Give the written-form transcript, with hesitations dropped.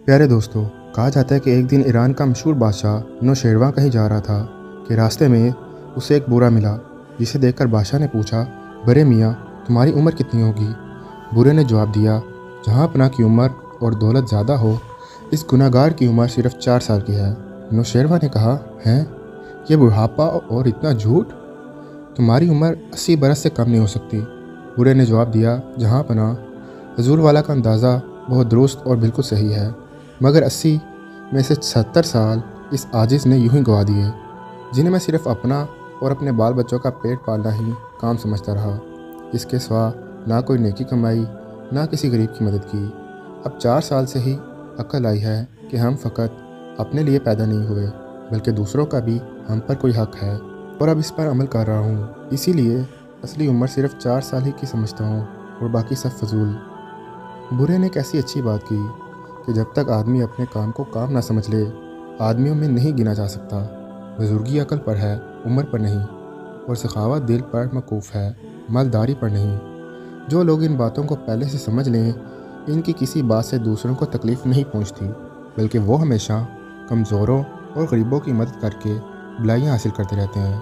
پیارے دوستو، کہا جاتا ہے کہ ایک دن ایران کا مشہور بادشاہ نوشیروان کہیں جا رہا تھا کہ راستے میں اسے ایک بورا ملا، جسے دیکھ کر بادشاہ نے پوچھا، برے میاں، تمہاری عمر کتنی ہوگی؟ بورے نے جواب دیا، جہاں پناہ کی عمر اور دولت زیادہ ہو، اس گناہ گار کی عمر صرف 4 سال کی ہے۔ نوشیروان نے کہا، ہیں؟ یہ بڑھاپا اور اتنا جھوٹ؟ تمہاری عمر 80 برس سے کم نہیں ہو سکتی۔ بورے نے جواب دیا، جہاں پناہ، حضور والا کا اندازہ بہت درست اور بالکل صحیح ہے، مگر 80 میں سے 70 سال اس عاجز نے یوں ہی گوا دیے، جنہیں میں صرف اپنا اور اپنے بال بچوں کا پیٹ پالنا ہی کام سمجھتا رہا۔ اس کے سوا نہ کوئی نیکی کمائی، نہ کسی غریب کی مدد کی۔ اب 4 سال سے ہی عقل آئی ہے کہ ہم فقط اپنے لیے پیدا نہیں ہوئے، بلکہ دوسروں کا بھی ہم پر کوئی حق ہے، اور اب اس پر عمل کر رہا ہوں۔ اسی لیے اصلی عمر صرف 4 سال ہی کی سمجھتا ہوں، اور باقی سب فضول۔ برے نے ایک ایسی اچھی بات کی کہ جب تک آدمی اپنے کام کو کام نہ سمجھ لے، آدمیوں میں نہیں گنا جا سکتا۔ بزرگی عقل پر ہے، عمر پر نہیں، اور سخاوت دل پر موقوف ہے، مالداری پر نہیں۔ جو لوگ ان باتوں کو پہلے سے سمجھ لیں، ان کی کسی بات سے دوسروں کو تکلیف نہیں پہنچتی، بلکہ وہ ہمیشہ کمزوروں اور غریبوں کی مدد کر کے بھلائیاں حاصل کرتے رہتے ہیں۔